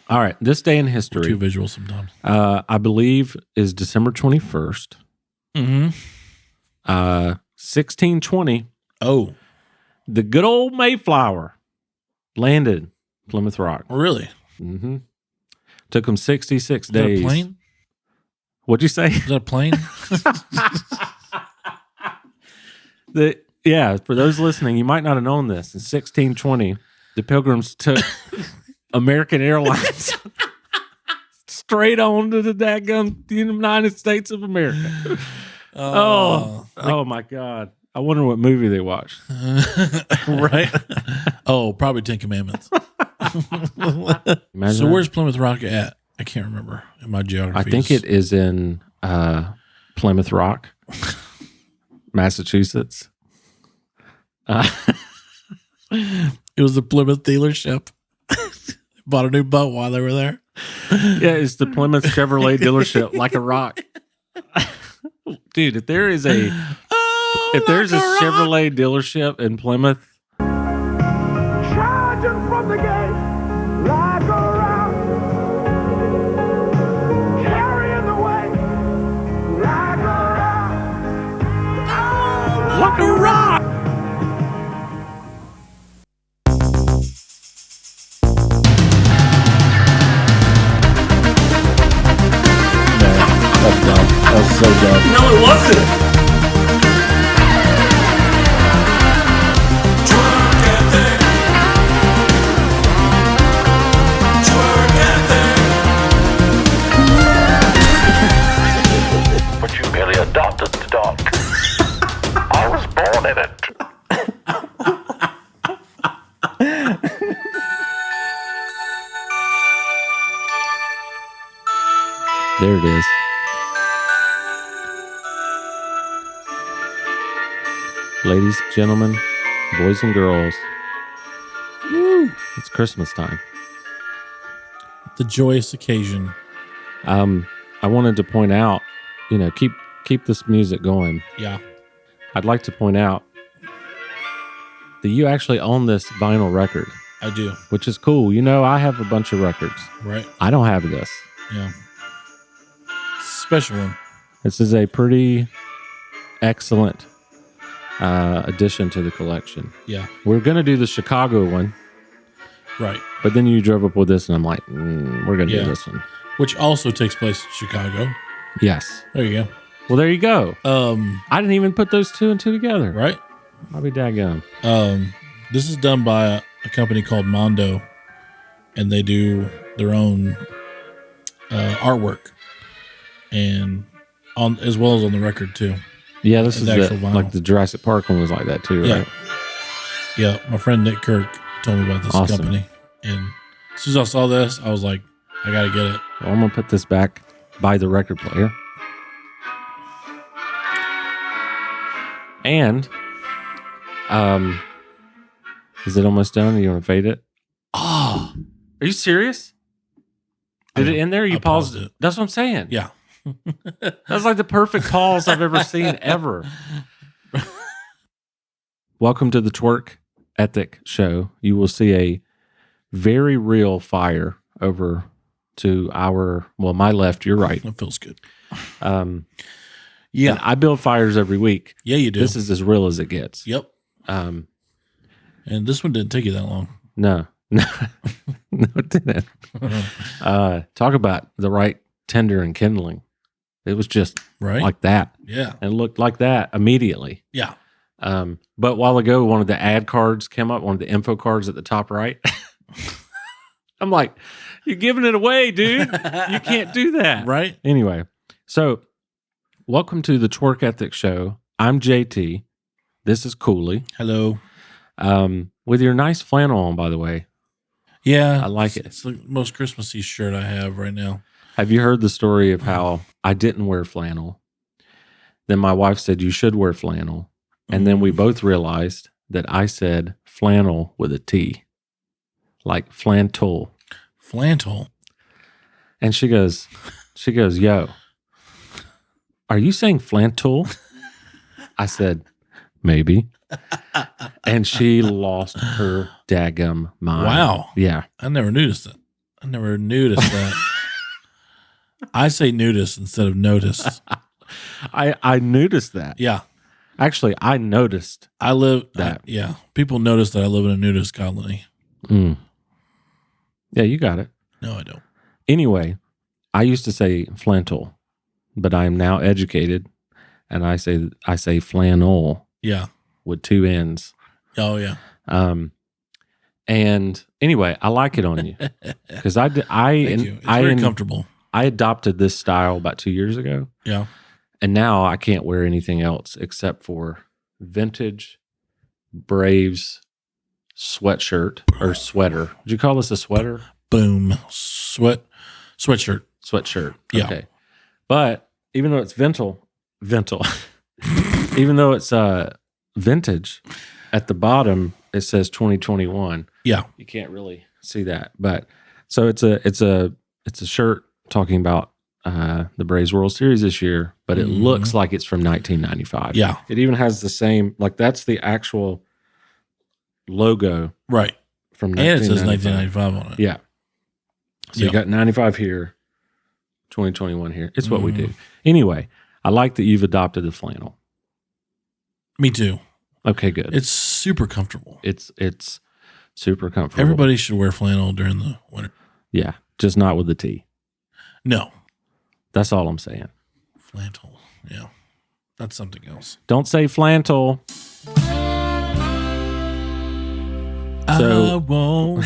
All right. This day in We're history, too visual sometimes. I believe, is December 21st. Mm-hmm. 1620. Oh, The good old Mayflower landed Plymouth Rock. really? Mm-hmm. Took them 66 Is that days. a plane? What'd you say? Is that a plane? Yeah, for those listening, you might not have known this. In 1620, the Pilgrims took American Airlines straight on to the daggum United States of America. Oh my God. I wonder what movie they watched. Right? Oh, probably 10 Commandments. So where's Plymouth Rock at? I can't remember in my geography. I think it is in Plymouth Rock, Massachusetts. It was the Plymouth dealership. Bought a new boat while they were there. Yeah, it's the Plymouth Chevrolet dealership, like a rock. Dude, if there's a Chevrolet dealership in Plymouth, Charging from the gate like a rock, carrying the weight like a rock, like a rock. That's dumb. That was so dumb. No, it wasn't. Twerk ethic. Twerk ethic. But you merely adopted the dog. I was born in it. There it is. Ladies, gentlemen, boys and girls, it's Christmas time. The joyous occasion. I wanted to point out, keep this music going. Yeah. I'd like to point out that you actually own this vinyl record, I do. which is cool. I have a bunch of records. Right? I don't have this. Yeah. Special one. This is a pretty excellent addition to the collection. Yeah. We're going to do the Chicago one, Right. but then you drove up with this, and I'm like, we're going to Yeah. do this one. Which also takes place in Chicago. Yes. There you Well, there you go. go. I didn't even put those two and two together. Right? I'll be daggone. This is done by a company called Mondo, and they do their own artwork, and on as well as on the record too. Yeah, this And is the actual vinyl. like the Jurassic Park one was like that too, right? Yeah. My friend Nick Kirk told me about this Awesome. company, and as soon as I saw this, I was like, I gotta get it. Well, I'm going to put this back by the record player. And, is it almost done? You want to fade it? Oh, are you serious? Did it end there? Or you I paused paused it. it. That's what I'm saying. Yeah. That's like the perfect pause I've ever seen ever. Welcome to the Twerk Ethic Show. You will see a very real fire over to my left, your right. That feels good. And Yeah. I build fires every week. Yeah, you do. This is as real as it gets. Yep. Um, And this one didn't take you that long. no, it didn't. Talk about the right tender and kindling. It was just Right? like that. Yeah. And it looked like that immediately. Yeah. But a while ago, one of the ad cards came up, one of the info cards at the top right. I'm like, you're giving it away, dude. You can't do that. Right? Anyway, so welcome to the Twerk Ethic Show. I'm JT. This is Cooley. Hello. With your nice flannel on, by the way. Yeah. I like it. It's the most Christmassy shirt I have right now. Have you heard the story of how I didn't wear flannel? Then my wife said, you should wear flannel. And then we both realized that I said flannel with a T, like flantel. Flantel. And she goes, yo, are you saying flantel? I said, maybe. And she lost her daggum mind. Wow. Yeah. I never noticed it. I never noticed that. I say nudist instead of notice. I noticed that. Yeah. Actually, I noticed I live that. yeah. People notice that I live in a nudist colony. Mm. Yeah, you got it. No, I don't. Anyway, I used to say flannel, but I am now educated, and I say flannel Yeah. with two N's. Oh, yeah. And anyway, I like it on you because I Thank you. It's very comfortable. I adopted this style about 2 years ago, Yeah. and now I can't wear anything else except for vintage Braves sweatshirt or sweater. Would you call this a sweater? Boom. Sweatshirt. Sweatshirt. Yeah. Okay. But even though it's even though it's vintage, at the bottom it says 2021. Yeah. You can't really see that, but so it's a shirt talking about the Braves World Series this year, but it looks like it's from 1995. Yeah. It even has the same, like that's the actual logo Right. from And it 1995. says 1995 on it. Yeah. So Yeah. you got 95 here, 2021 here. It's what we do. Anyway, I like that you've adopted the flannel. Me too. Okay, good. It's super comfortable. It's super comfortable. Everybody should wear flannel during the winter. Yeah, just not with the T. No. That's all I'm saying. Flannel. Yeah. That's something else. Don't say flannel. I So won't.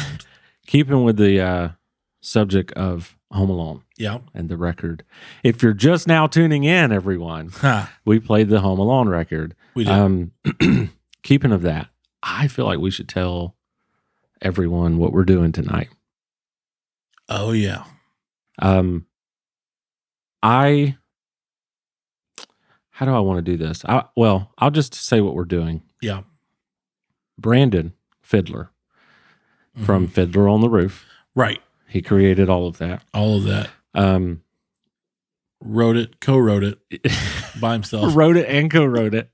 keeping with the subject of Home Alone Yeah. and the record. If you're just now tuning in, everyone, Ha. we played the Home Alone record. We did. Keeping of that, I feel like we should tell everyone what we're doing tonight. Oh, yeah. How do I want to do this? I'll just say what we're doing. Yeah. Brandon Fiddler from Fiddler on the Roof. Right. He created all of that. All of that. Co-wrote it by himself. Wrote it and co-wrote it.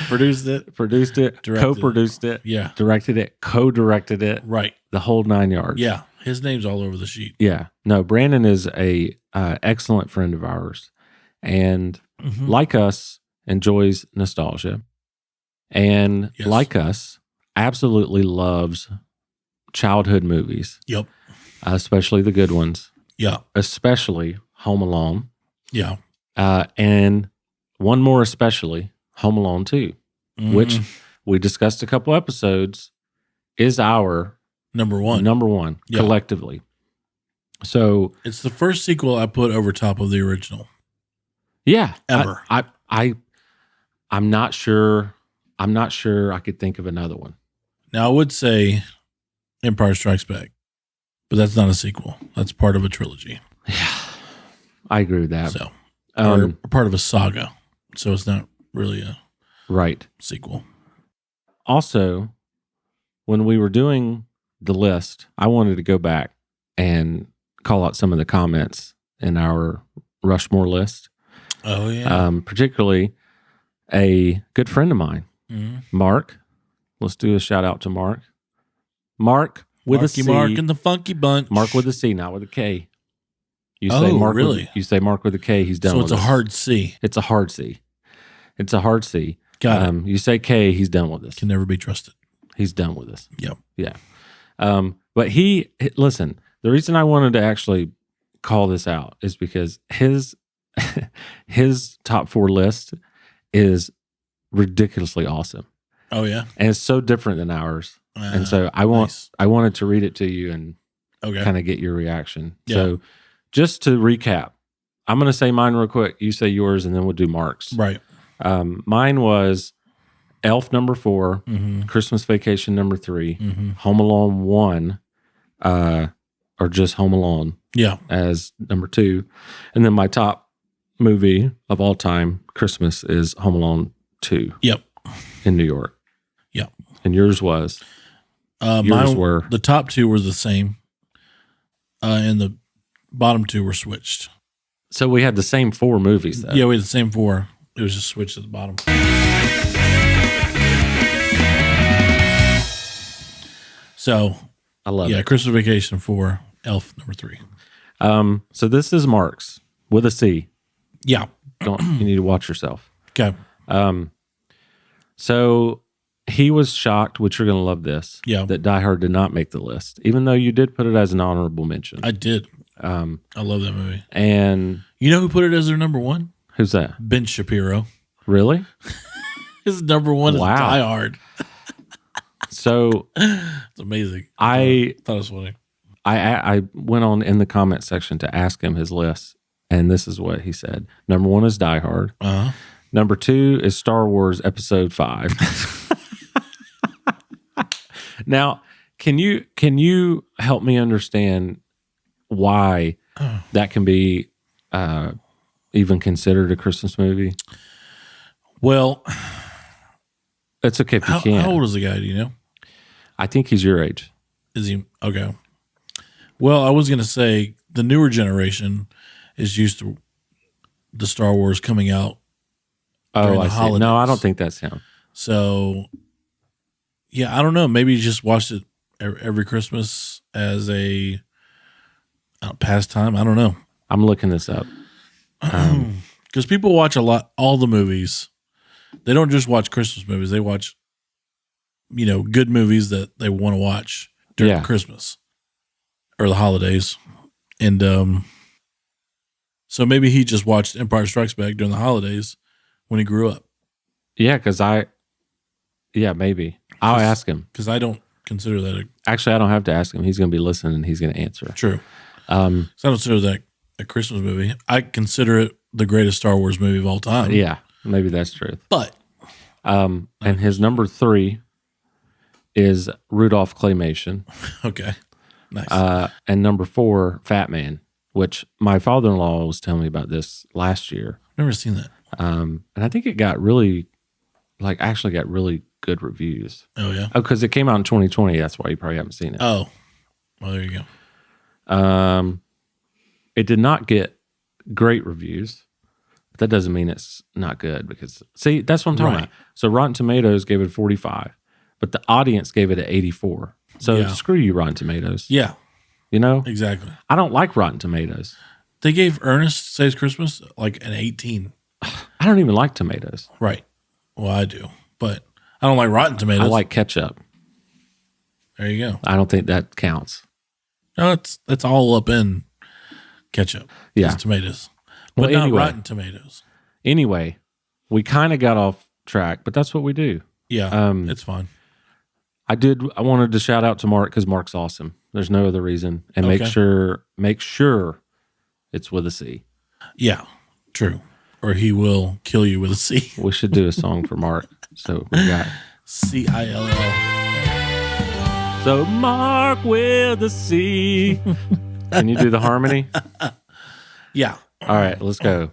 Produced it. Produced it. Directed Co-produced it. Yeah. Directed it. Co-directed it. Right. The whole 9 yards. Yeah. His name's all over the sheet. Yeah. No, Brandon is a excellent friend of ours, and like us, enjoys nostalgia, and Yes. like us, absolutely loves childhood movies, Yep. especially the good ones, Yeah. especially Home Alone, Yeah. and one more especially, Home Alone 2, which we discussed a couple episodes, is our number one. Yeah. collectively. So It's the first sequel I put over top of the original. yeah, Ever. I'm not sure. I'm not sure I could think of another one. Now, I would say Empire Strikes Back, but that's not a sequel. That's part of a trilogy. Yeah, I agree with that. So, or part of a saga. So it's not really a right. sequel. Also, when we were doing the list, I wanted to go back and call out some of the comments in our Rushmore list. Oh, yeah. Particularly a good friend of mine, Mark. Let's do a shout out to Mark. Mark with Marky a C. Mark and the Funky Bunch. Mark with a C, not with a K. You Oh, Mark really? You say Mark with a K, he's done So with it's a us. hard C. It's a hard C. It's a hard C. Got it. You say K, he's done with us. Can never be trusted. He's done with us. Yep. Yeah. But listen, the reason I wanted to actually call this out is because his top 4 list is ridiculously awesome. Oh, yeah. And it's so different than ours. And so I nice. wanted to read it to you and Okay. kind of get your reaction. Yeah. So just to recap, I'm going to say mine real quick. You say yours, and then we'll do Mark's. Right. Mine was Elf number 4, Christmas Vacation number 3, Home Alone 1, or just Home Alone Yeah. as number 2. And then my top movie of all time, Christmas, is Home Alone 2 Yep. in New York. Yep. And yours was? Mine were- the top 2 were the same, and the bottom 2 were switched. So we had the same 4 movies, though. Yeah, we had the same 4. It was just switched at the bottom. So I love yeah, it. Christmas Vacation 4 Elf number 3. So this is Mark's with a C. Yeah. You need to watch yourself. Okay. So he was shocked, which you're going to love this. Yeah. That Die Hard did not make the list, even though you did put it as an honorable mention. I did. I love that movie. And You know who put it as their number 1? who's that? Ben Shapiro. Really? His number 1 Wow. is Die Hard. So It's amazing. I thought it was funny. I went on in the comment section to ask him his list, and this is what he said. Number 1 is Die Hard. Uh-huh. Number 2 is Star Wars Episode 5. Now, can you help me understand why that can be even considered a Christmas movie? Well, It's okay if you can't. how old is the guy? Do you know? I think he's your age. Is he okay? Well, I was going to say the newer generation is used to the Star Wars coming out. Oh, During the I see. holidays. No, I don't think that's him. So, yeah, I don't know. Maybe you just watched it every Christmas as a pastime. I don't know. I'm looking this up. Because people watch all the movies. They don't just watch Christmas movies. They watch, good movies that they want to watch during Yeah. Christmas or the holidays. And so maybe he just watched Empire Strikes Back during the holidays when he grew up. Yeah, maybe. I'll ask him. Because I don't consider that Actually, I don't have to ask him. He's going to be listening and he's going to answer. true. So I don't consider that a Christmas movie. I consider it the greatest Star Wars movie of all time. Yeah, maybe that's true. But And his number 3 is Rudolph Claymation. okay. Nice. And number 4, Fat Man, which my father-in-law was telling me about this last year. Never seen that. And I think it got really good reviews. Oh, yeah. Oh, because it came out in 2020. That's why you probably haven't seen it. Oh, well, there you go. It did not get great reviews. But that doesn't mean it's not good because, see, that's what I'm talking Right. about. So Rotten Tomatoes gave it a 45, but the audience gave it an 84. So Yeah. screw you, Rotten Tomatoes. Yeah, You know? exactly. I don't like Rotten Tomatoes. They gave Ernest Saves Christmas like an 18. I don't even like tomatoes. Right. Well, I do, but I don't like Rotten Tomatoes. I like ketchup. There you go. I don't think that counts. No, that's all up in ketchup. Yeah. It's tomatoes, Well, but not anyway. Rotten Tomatoes. Anyway, we kind of got off track, but that's what we do. Yeah, it's fine. I wanted to shout out to Mark because Mark's awesome. There's no other reason. And make Okay. sure it's with a C. Yeah, true. Or he will kill you with a C. We should do a song for Mark. So we got CILL. So Mark with a C. Can you do the harmony? Yeah. All right, let's go.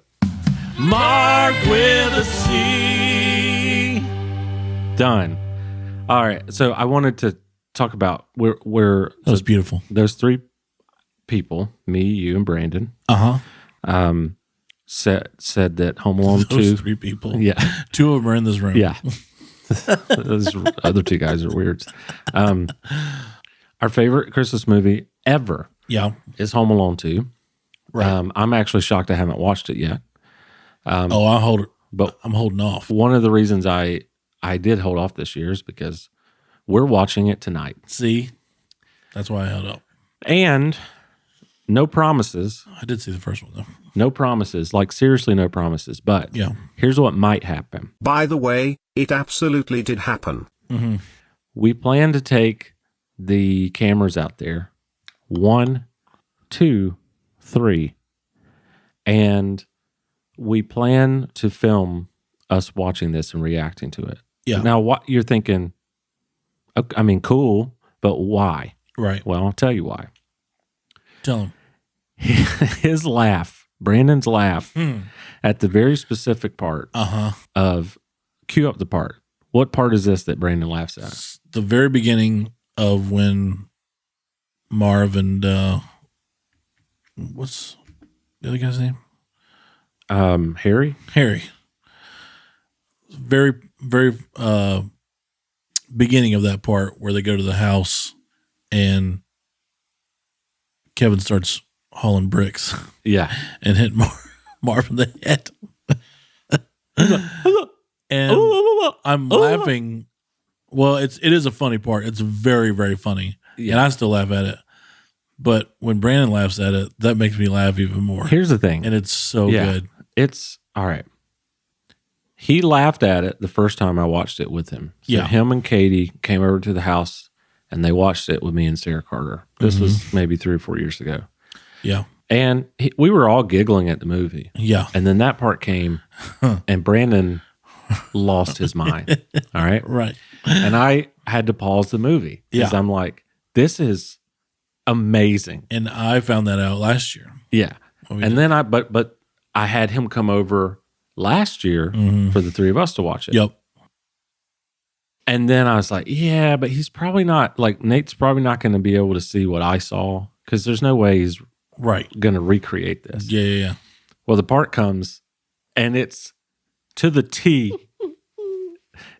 Mark with a C. Done. All right. So I wanted to talk about where That was beautiful. those 3 people, me, you, and Brandon, said that Home Alone Those 2. 3 people. Yeah. 2 of them are in this room. Yeah. Those other 2 guys are weird. Our favorite Christmas movie ever Yeah. is Home Alone 2. Right. I'm actually shocked I haven't watched it yet. I'm holding off. One of the reasons I did hold off this year is because we're watching it tonight. See? That's why I held up. And no promises. I did see the first one, though. No promises. Like, seriously, no promises. But Yeah. here's what might happen. By the way, it absolutely did happen. We plan to take the cameras out there. 1, 2, 3. And we plan to film us watching this and reacting to it. Yeah. Now, what you're thinking, okay, I mean, cool, but why? Right. Well, I'll tell you why. Tell him. His laugh, Brandon's laugh, at the very specific part of, cue up the part. What part is this that Brandon laughs at? The very beginning of when Marv and what's the other guy's name? Harry? Harry. Very, very beginning of that part where they go to the house and Kevin starts hauling bricks Yeah. and hit Marv in the head. And I'm laughing. Well, it is a funny part. It's very, very funny. Yeah. And I still laugh at it. But when Brandon laughs at it, that makes me laugh even more. Here's the thing. And it's so good. It's all right. He laughed at it the first time I watched it with him. So Yeah. him and Katie came over to the house and they watched it with me and Sarah Carter. This was maybe 3 or 4 years ago. Yeah. And we were all giggling at the movie. Yeah. And then that part came and Brandon lost his mind. All right. Right. And I had to pause the movie because Yeah. I'm like, this is amazing. And I found that out last year. Yeah. When we And did. then but I had him come over last year for the three of us to watch it. Yep. And then I was like, yeah, but he's probably not, like, Nate's probably not going to be able to see what I saw because there's no way he's Right. going to recreate this. Yeah. Well, the part comes and it's to the T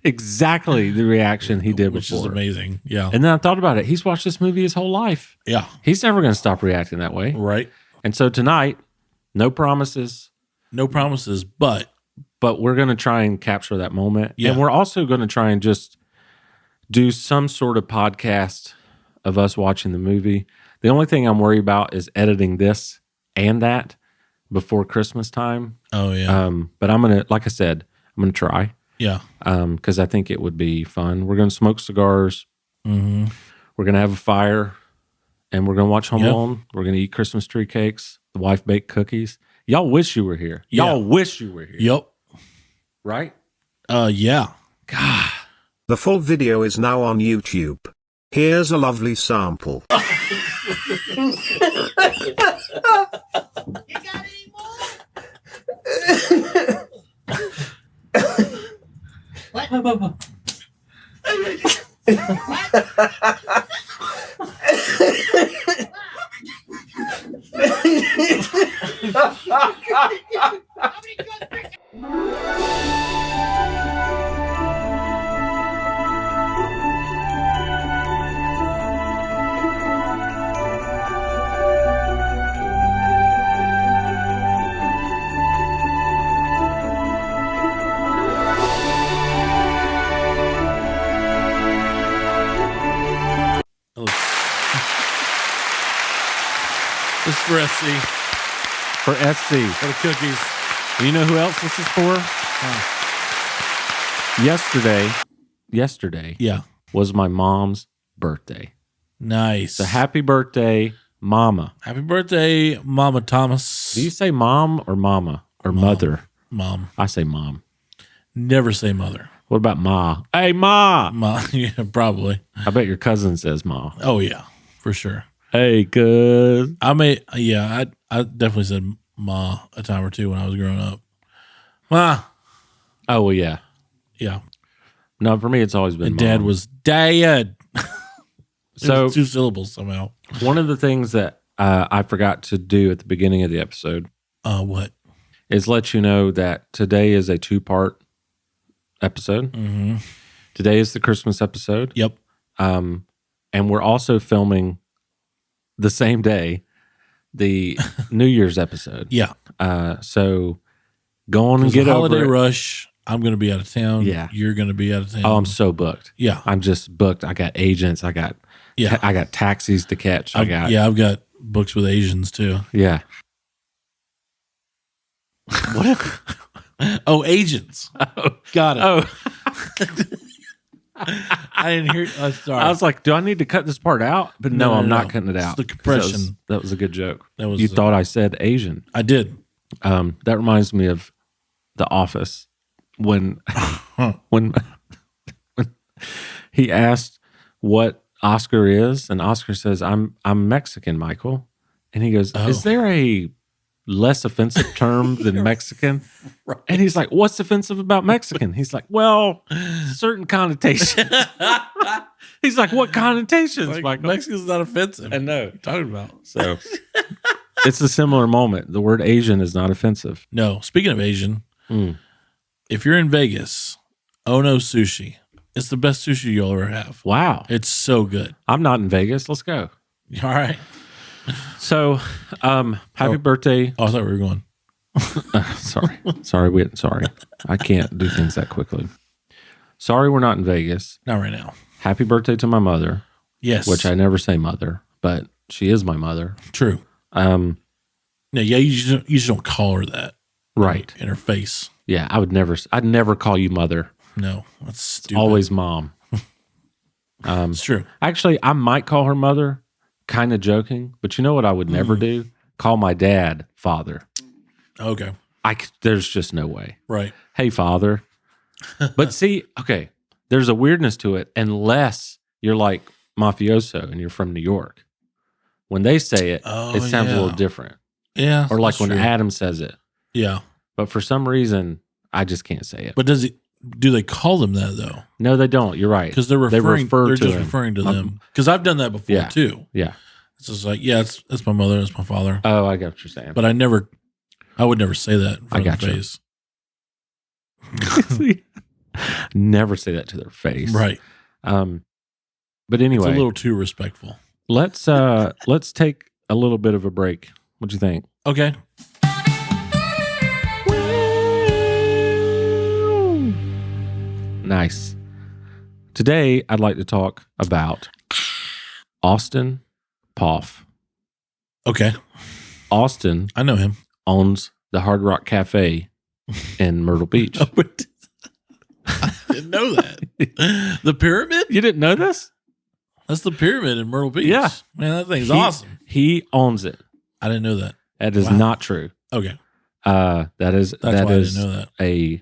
exactly the reaction he did Which before. is amazing. Yeah. And then I thought about it. He's watched this movie his whole life. Yeah. He's never going to stop reacting that way. Right. And so tonight, no promises, No promises, but but we're going to try and capture that moment. Yeah. And we're also going to try and just do some sort of podcast of us watching the movie. The only thing I'm worried about is editing this and that before Christmas time. oh yeah. But I'm going to, like I said, I'm going to try Yeah. because I think it would be fun. We're going to smoke cigars. Mm-hmm. We're going to have a fire and we're going to watch Home Yep. Alone. We're going to eat Christmas tree cakes. The wife baked cookies. Y'all wish you were here. Yeah. Y'all wish you were here. Yep. Right? Yeah. God. The full video is now on YouTube. Here's a lovely sample. This is for SC. For SC. For the cookies. You know who else this is for? Yesterday Yeah. was my mom's birthday. Nice. So happy birthday, Mama. Happy birthday, Mama Thomas. Do you say mom or mama or mother? Mom. I say mom. Never say mother. What about ma? Hey, ma. Ma. Yeah, probably. I bet your cousin says ma. Oh yeah, for sure. Hey, cuz. I definitely said ma a time or two when I was growing up. Ma. Oh, well, yeah. Yeah. No, for me, it's always been And mom. Dad was Dad. So- It was 2 syllables somehow. One of the things that I forgot to do at the beginning of the episode What? is let you know that today is a 2-part episode. Mm-hmm. Today is the Christmas episode. Yep. And we're also filming the same day the New Year's episode. Yeah. So go on and Get get holiday over it. rush. I'm going to be out of town. Yeah. You're going to be out of town. Oh, I'm so booked. yeah. I'm just booked. I got agents. I got taxis to catch. I've got books with Asians too. Yeah. What? Oh, agents. Got it. Oh, I didn't hear. Sorry. I was like, do I need to cut this part out? But no, No, I'm not no. cutting it It's out. the 'Cause compression. That was a good joke. That was You thought I said Asian. I did. That reminds me of The Office when when he asked what Oscar is, and Oscar says, "I'm Mexican, Michael," and he goes, Oh. "Is there a less offensive term than Mexican?" And he's like, "What's offensive about Mexican?" He's like, "Well, certain connotations." He's like, "What connotations, Like, Michael?" Mexican's not offensive. And no, What are you talking about? so it's a similar moment. The word Asian is not offensive. No. Speaking of Asian, Mm. if you're in Vegas, Ono Sushi. It's the best sushi you'll ever have. Wow, It's so good. I'm not in Vegas. Let's go. All right. So, happy birthday. Oh, I thought we were going. Sorry. I can't do things that quickly. Sorry, we're not in Vegas. Not right now. Happy birthday to my mother, Yes. which I never say mother, but she is my mother. True. No, yeah, you just don't call her that. Right. In her face. Yeah, I'd never call you mother. No, that's stupid. Always mom. It's true. Actually, I might call her mother, kind of joking, but you know what I would never do? Call my dad father. Okay. There's just no way. Right. Hey, father. But see, okay, there's a weirdness to it unless you're like mafioso and you're from New York. When they say it, it sounds a little different. Yeah. Or like that's when true. Adam says it. Yeah. But for some reason, I just can't say it. But do they call them that though? No, they don't. You're right. Because they're refer just to him. referring to them. Because I've done that before Yeah. too. Yeah. It's just like, yeah, it's my mother, it's my father. Oh, I got what you're saying. But I would never say that in front I of their gotcha. face. Never say that to their face. Right. But anyway, It's a little too respectful. let's take a little bit of a break. What do you think? Okay. Nice. Today, I'd like to talk about Austin Poff. Okay. Austin I know him. owns the Hard Rock Cafe in Myrtle Beach. I didn't know that. The pyramid? You didn't know this? That's the pyramid in Myrtle Beach. Yeah. Man, that thing's awesome. He owns it. I didn't know that. That is Wow. not true. Okay. That's why I didn't know that.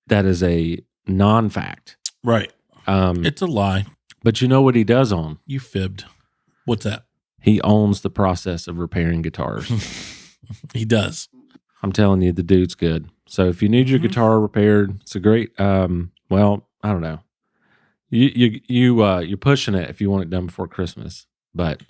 That is a non-fact. Right. It's a lie. But you know what he does own? You fibbed. What's that? He owns the process of repairing guitars. He does. I'm telling you, the dude's good. So if you need your guitar repaired, it's a great. Well, I don't know. You're pushing it if you want it done before Christmas, but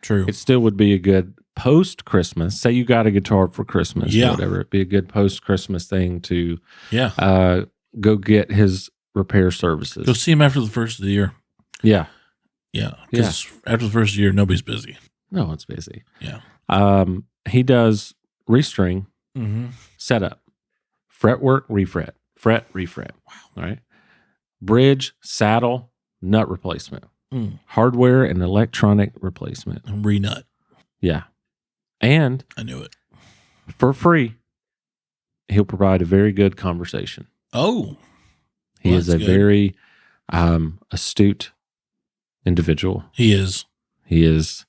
True. it still would be a good post Christmas. Say you got a guitar for Christmas, Yeah. or whatever. It'd be a good post Christmas thing to Yeah. go get his repair services. Go see him after the first of the year. Yeah. Yeah. Because after the first year, nobody's busy. No, it's busy. Yeah. He does restring Mm-hmm. setup, fretwork, refret, fret, refret. Wow. All right. Bridge, saddle, nut replacement, hardware and electronic replacement. Renut. Yeah. And I knew it. for free, he'll provide a very good conversation. Oh. He Well, is a that's good. very astute individual. He is. He is,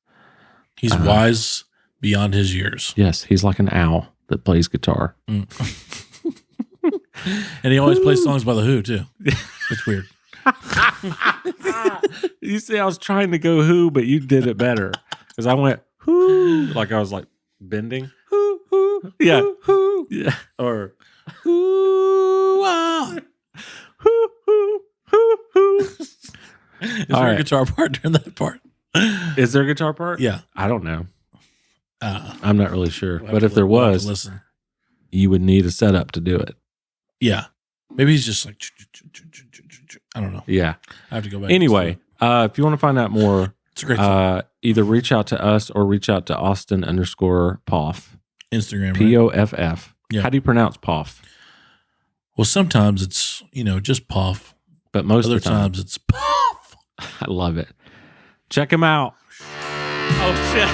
He's wise beyond his years. yes, he's like an owl that plays guitar. And he always plays songs by The Who, too. It's weird. You see, I was trying to go who, but you did it better because I went who, like I was like bending. Who, yeah, who, yeah, or Ooh, ah. who. Is there All a right. guitar part during that part? Is there a guitar part? Yeah. I don't know. Uh, I'm not really sure. we'll But have if to there we'll have to was, listen. you would need a setup to do it. Yeah. Maybe he's just like, I don't know. Yeah. I have to go back. Anyway, if you want to find out more, it's a great song. either reach out to us or reach out to Austin_Poff. Instagram. Right? Poff. Yeah. How do you pronounce Poff? Well, sometimes it's, just Puff. But most Other of the time, times it's Puff. I love it. Check him out. Oh shit!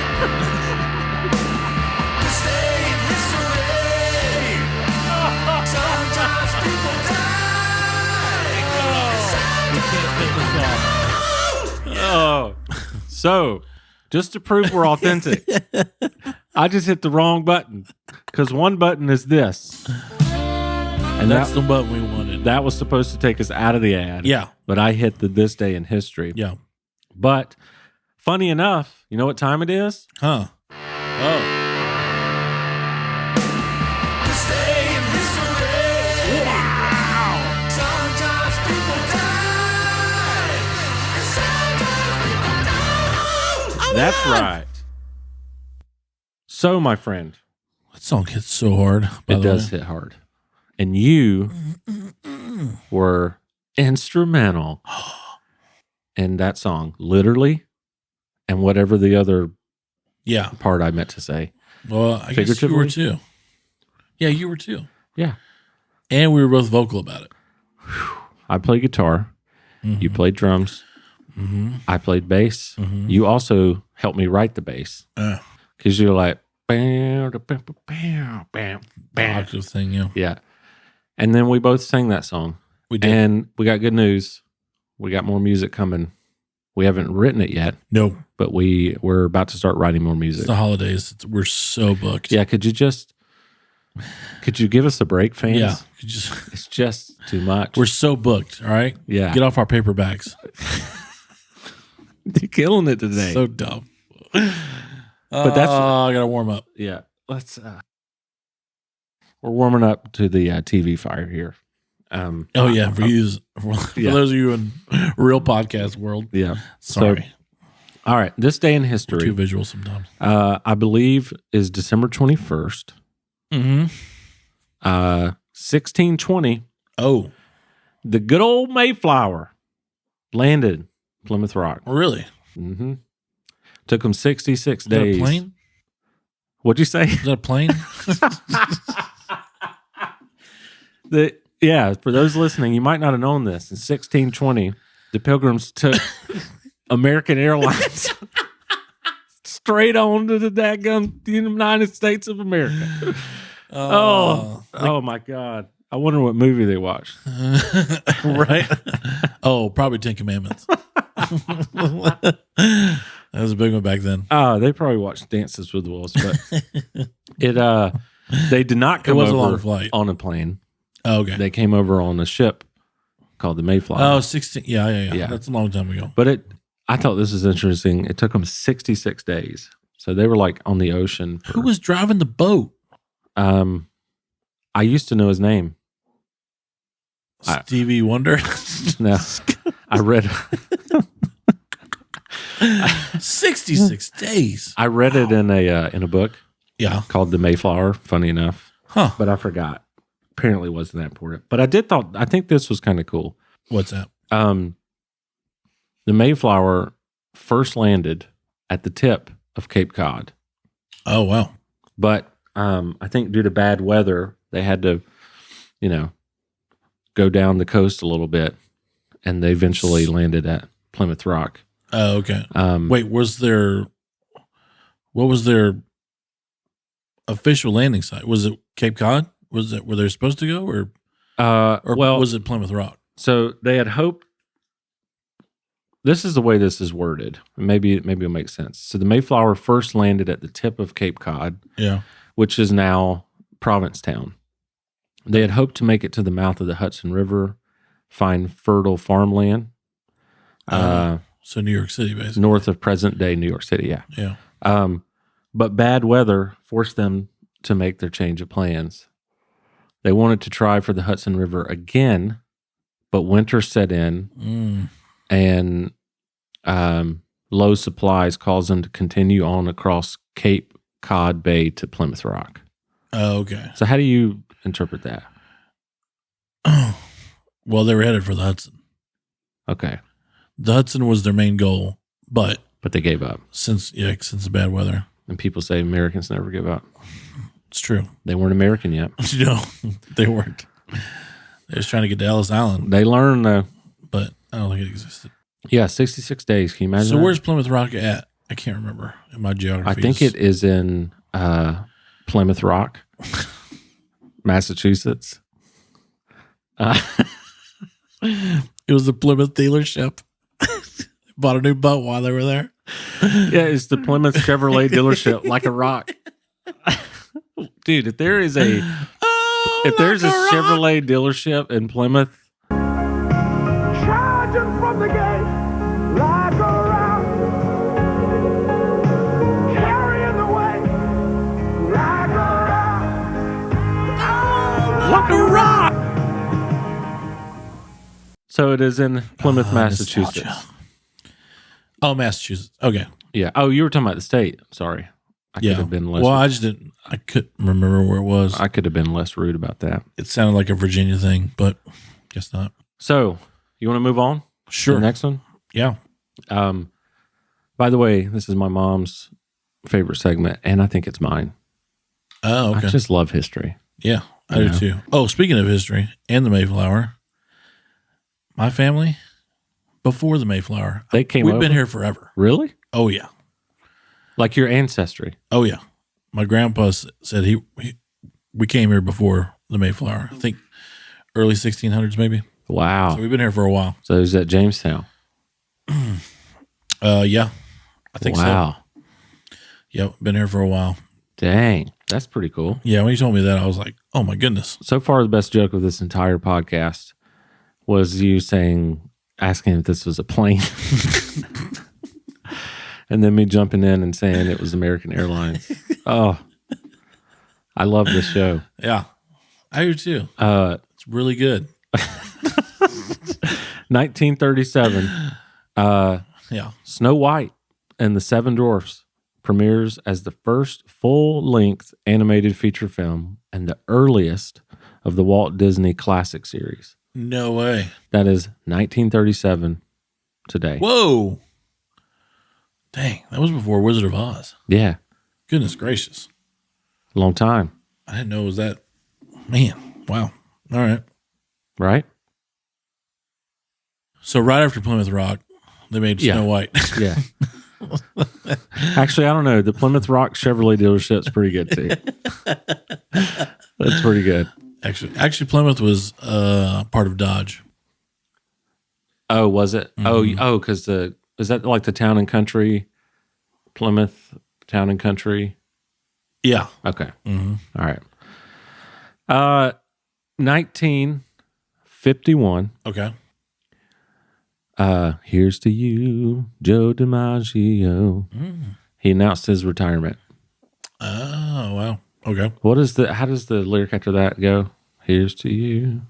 Oh, so just to prove we're authentic, I just hit the wrong button because one button is this, and That's the button we wanted. that was supposed to take us out of the ad. Yeah. but I hit the this day in history. Yeah. But funny enough, you know what time it is? Huh. Oh. That's right. So, my friend, That song hits so hard. by it the does way. hit hard. And you were instrumental in that song, literally, and whatever the other Yeah. part I meant to say. Well, I guess you were too. Yeah, you were too. Yeah. And we were both vocal about it. I played guitar. You played drums. I played bass. You also helped me write the bass. Because you're like, bam, bam, bam, bam, bam. Octave thing, yeah. Yeah. And then we both sang that song. We did. And we got good news. We got more music coming. We haven't written it yet, No, but we're about to start writing more it's music. the holidays. We're so booked. Yeah, could you give us a break, fans? Yeah. It's just too much. We're so booked, all right? Yeah. Get off our paperbacks. You're killing it today. So dumb. But that's I got to warm up. yeah. Let's we're warming up to the TV fire here. Oh, yeah. For those of you in real podcast world. Yeah. Sorry. So, all right. This day in We're history, too visual sometimes. I believe, is December 21st, Mm-hmm. 1620. Oh, The good old Mayflower landed Plymouth Rock. really? Mm-hmm. Took them 66 Is that days. a plane? What'd you say? Is that a plane? Yeah, for those listening, you might not have known this. In 1620, the Pilgrims took American Airlines straight on to the daggum United States of America. Oh my God. I wonder what movie they watched. Right? Oh, probably 10 Commandments. That was a big one back then. They probably watched Dances with Wolves, but they did not come was a long over flight. on a plane. Oh, okay. They came over on a ship called the Mayflower. Oh, 16. Yeah. That's a long time ago. But I thought this was interesting. It took them 66 days. So they were like on the ocean. Who was driving the boat? I used to know his name. Stevie Wonder? No, I read 66 days. I read it in a book Yeah. called The Mayflower. Funny enough, Huh. but I forgot. Apparently, it wasn't that important. But I think this was kind of cool. What's that? The Mayflower first landed at the tip of Cape Cod, Oh, wow. but I think due to bad weather, they had to, go down the coast a little bit, and they eventually landed at Plymouth Rock. Oh, okay. Wait, what was their official landing site? Was it Cape Cod? Was it where they're supposed to go, or was it Plymouth Rock? So they had hoped. This is the way this is worded. Maybe it'll make sense. So the Mayflower first landed at the tip of Cape Cod, Yeah. which is now Provincetown. They had hoped to make it to the mouth of the Hudson River, find fertile farmland, So New York City, basically. north of present-day New York City. Yeah. Yeah. But bad weather forced them to make their change of plans. They wanted to try for the Hudson River again, but winter set in, and low supplies caused them to continue on across Cape Cod Bay to Plymouth Rock. Oh, okay. So how do you interpret that? Well, they were headed for the Hudson. Okay. The Hudson was their main goal, but But they gave up. since the bad weather, And people say Americans never give up. it's true. They weren't American yet. No, they weren't. They was trying to get to Ellis Island, They learned, but I don't think it existed. 66 days. Can you imagine So that? where's Plymouth Rock at? I can't remember in my geography. I think it is in Plymouth Rock, Massachusetts. It was the Plymouth dealership. Bought a new boat while they were there. Yeah, it's the Plymouth Chevrolet dealership, like a rock. Dude, if there's a Chevrolet dealership in Plymouth, Charging from the gate like a rock. Carrying the weight like a rock. like a rock. So it is in Plymouth, Massachusetts. Nostalgia. Oh, Massachusetts. Okay. Yeah. Oh, you were talking about the state. Sorry, I could have been less. Well, I couldn't remember where it was. I could have been less rude about that. It sounded like a Virginia thing, but guess not. So you want to move on? Sure. To the next one. Yeah. By the way, this is my mom's favorite segment, and I think it's mine. Oh, okay. I just love history. Yeah, I do too. Oh, speaking of history and the Mayflower, my family, before the Mayflower, They came we've over? been here forever. Really? Oh, yeah. Like your ancestry? Oh, yeah. My grandpa said we came here before the Mayflower. I think early 1600s, maybe. Wow. So we've been here for a while. So it was at Jamestown. Yeah, I think so. Wow. Yep, been here for a while. Dang. That's pretty cool. Yeah, when you told me that, I was like, oh my goodness. So far, the best joke of this entire podcast was you asking if this was a plane. And then me jumping in and saying it was American Airlines. Oh, I love this show. Yeah, I do too. It's really good. 1937. Yeah. Snow White and the Seven Dwarfs premieres as the first full-length animated feature film and the earliest of the Walt Disney Classic series. No way. That is 1937 today. Whoa. Dang, that was before Wizard of Oz. Yeah, Goodness gracious. long time, I didn't know it was that. Man, wow. All right. right? So right after Plymouth Rock, they made Yeah. Snow White. Yeah. Actually, I don't know. The Plymouth Rock Chevrolet dealership's pretty good too. That's pretty good. Actually, Plymouth was part of Dodge. Oh, was it? Mm-hmm. Oh, because is that like the Town and Country, Plymouth Town and Country? Yeah. Okay. Mm-hmm. All right. 1951. Okay. Here's to you, Joe DiMaggio. He announced his retirement. Oh, wow. Okay. How does the lyric after that go? Here's to you,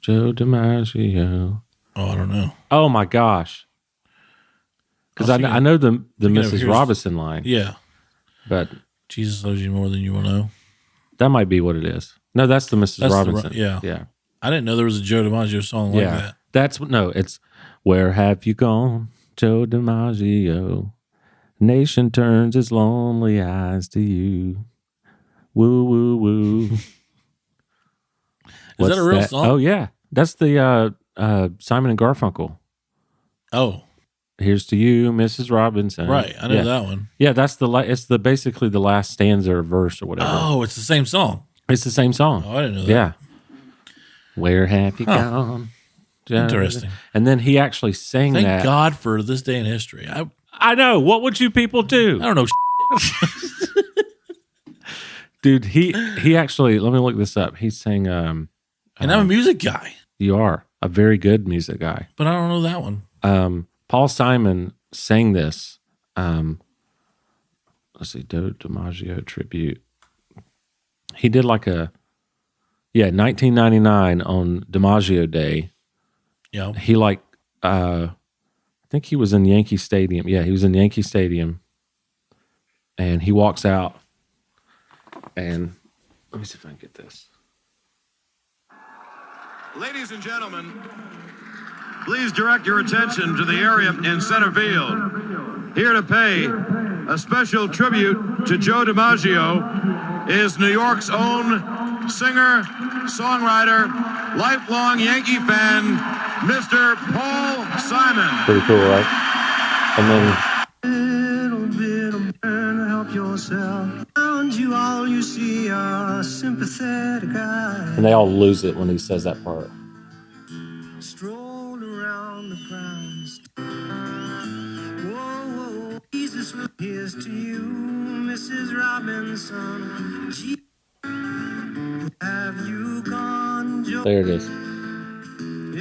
Joe DiMaggio. Oh, I don't know. Oh my gosh. Because I was I know the thinking of Mrs. here's- Robinson line, Yeah. but Jesus loves you more than you will know. that might be what it is. No, that's the Mrs. That's the Robinson. yeah. Yeah. I didn't know there was a Joe DiMaggio song like that. It's Where Have You Gone, Joe DiMaggio? Nation turns its lonely eyes to you. Woo, woo, woo. Is that a real song? Oh, yeah. That's the Simon and Garfunkel. Oh, Here's to you, Mrs. Robinson. right. I know yeah. that one. Yeah, that's it's basically the last stanza or verse or whatever. Oh, it's the same song. It's the same song. Oh, I didn't know that. Yeah. Where have you gone? Interesting. And then he actually sang Thank that. God for this day in history. I know. What would you people do? I don't know. Dude, he actually, let me look this up. He sang, And I'm a music guy, you are a very good music guy. but I don't know that one. Paul Simon sang this. Let's see, Joe DiMaggio tribute. He did 1999 on DiMaggio Day. Yeah. He I think he was in Yankee Stadium. Yeah, he was in Yankee Stadium. And he walks out and let me see if I can get this. Ladies and gentlemen, please direct your attention to the area in center field. Here to pay a special tribute to Joe DiMaggio is New York's own singer, songwriter, lifelong Yankee fan, Mr. Paul Simon. Pretty cool, right? And then Little bit of burn, help yourself. Around you, all you see are sympathetic eyes. and they all lose it when he says that part. Stroll around the grounds. Whoa, whoa, Jesus, here's to you, Mrs. Robinson. Gee, have you gone, Joe? There it is.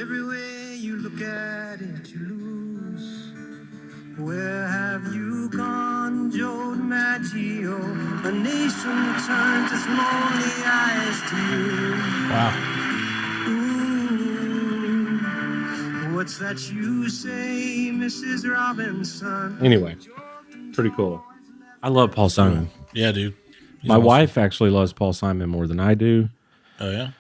Everywhere you look at it, you lose. Where have you gone, Joe DiMaggio? A nation turns its lonely eyes to you. Wow. Ooh, what's that you say, Mrs. Robinson? Anyway, pretty cool. I love Paul Simon. Yeah, dude. He's My awesome. wife actually loves Paul Simon more than I do, Oh, yeah.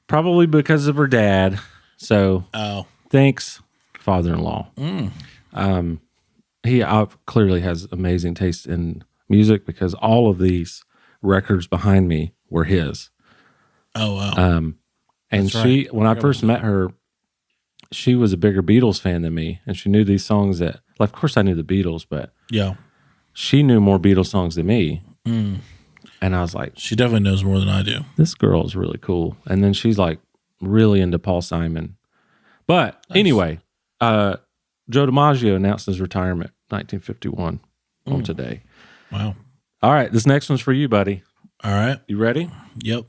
probably because of her dad. So Oh, thanks, father-in-law. he clearly has amazing taste in music because all of these records behind me were his. Oh wow. And That's right. when I first met her, she was a bigger Beatles fan than me, and she knew these songs that, like, of course I knew the Beatles, but Yeah. she knew more Beatles songs than me. Mm. And I was like, She definitely knows more than I do. this girl is really cool. And then she's like really into Paul Simon. But anyway, Joe DiMaggio announced his retirement 1951 on today. Wow. All right, this next one's for you, buddy. All right. You ready? Yep.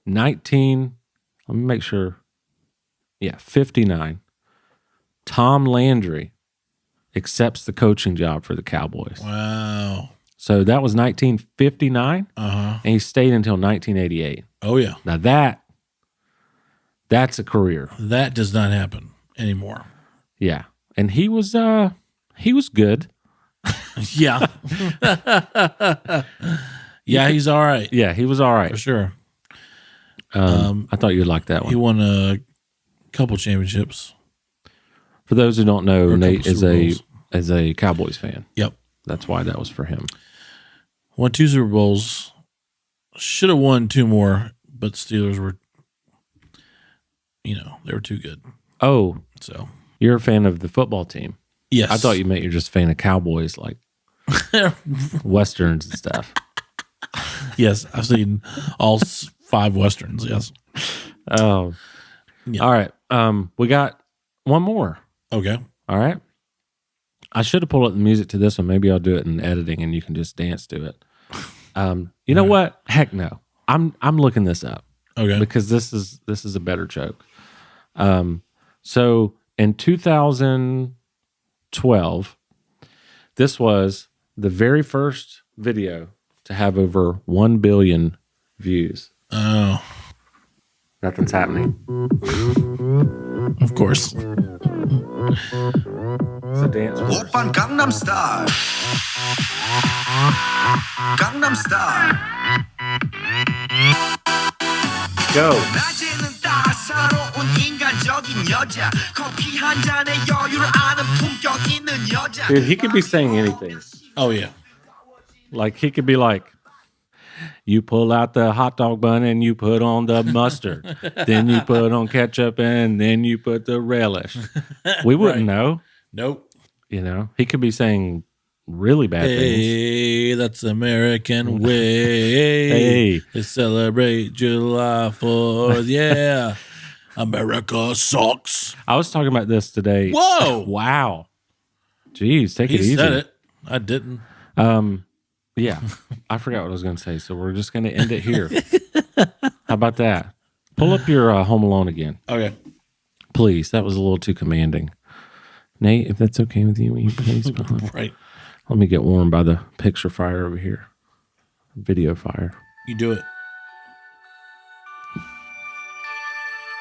19, let me make sure. Yeah, 59. Tom Landry accepts the coaching job for the Cowboys. Wow. So that was 1959, Uh-huh. and he stayed until 1988. Oh yeah. Now that's a career. That does not happen anymore. Yeah. And he was good. Yeah. Yeah, he's all right. Yeah, he was all right. For sure. I thought you'd like that He one. won a couple championships. For those who don't know, Or a Nate couple is Super a Bowls. is a Cowboys fan. Yep. That's why that was for him. Won 2 Super Bowls. Should have won 2 more, but Steelers were, they were too good. Oh, So, you're a fan of the football team. yes. I thought you meant you're just a fan of Cowboys, like Westerns and stuff. Yes, I've seen all 5 Westerns, yes. Oh. Yeah. All right. We got one more. Okay. All right. I should have pulled up the music to this one. Maybe I'll do it in editing and you can just dance to it. You know what? Heck no. I'm looking this up Okay. because this is a better joke. So in 2012, this was the very first video to have over 1 billion views. Oh, Nothing's happening. of course. It's a dance. First. 오빤 강남 스타일 강남 스타일 Go. 낮에는 따사로운 인간적인 여자 커피 한 잔에 여유를 아는 품격 있는 여자 Dude, he could be saying anything. Oh, yeah. Like he could be like, you pull out the hot dog bun and you put on the mustard. Then you put on ketchup and then you put the relish. We wouldn't know. Nope. He could be saying really bad things. Hey, that's American way. Hey. To celebrate July 4th. Yeah. America sucks. I was talking about this today. Whoa. Wow. Jeez, take it He easy. said it. I didn't. Yeah, I forgot what I was going to say, so we're just going to end it here. How about that? Pull up your Home Alone again, Okay. please. That was a little too commanding. Nate, if that's okay with you, will you please? Right. Let me get warm by the picture fire over here. Video fire. You do it.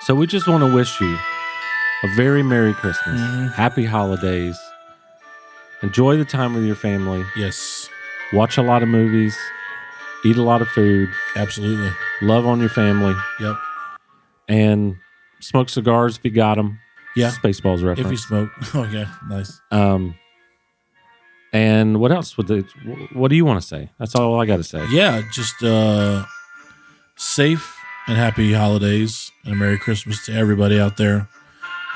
So we just want to wish you a very Merry Christmas. Happy holidays. Enjoy the time with your family. Yes. Watch a lot of movies. Eat a lot of food. Absolutely. Love on your family. Yep. And smoke cigars if you got them. Yeah. Spaceballs reference. If you smoke. Okay. Nice. And what else what do you want to say? That's all I got to say. Yeah. Just safe and happy holidays and a Merry Christmas to everybody out there.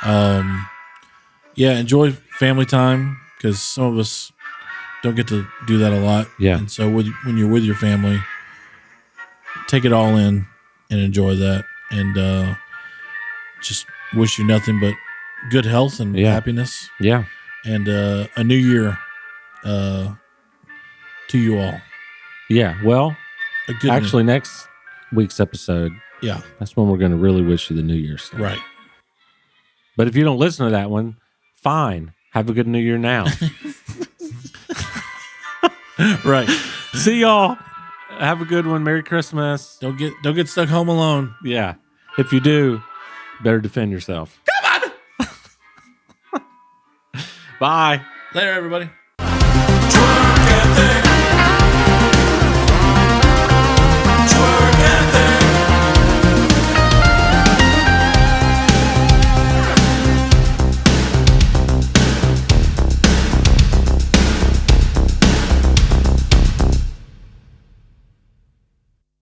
Yeah. Enjoy family time because some of us don't get to do that a lot. Yeah. And so when you're with your family, take it all in and enjoy that. And just wish you nothing but good health and happiness. Yeah. And a new year to you all. Yeah. Well, A good actually, next week's episode, yeah. that's when we're going to really wish you the New Year's stuff. Right. But if you don't listen to that one, fine. Have a good New Year now. Right. See y'all. Have a good one. Merry Christmas. Don't get stuck home alone. Yeah. If you do, better defend yourself. Come on. Bye. Later, everybody.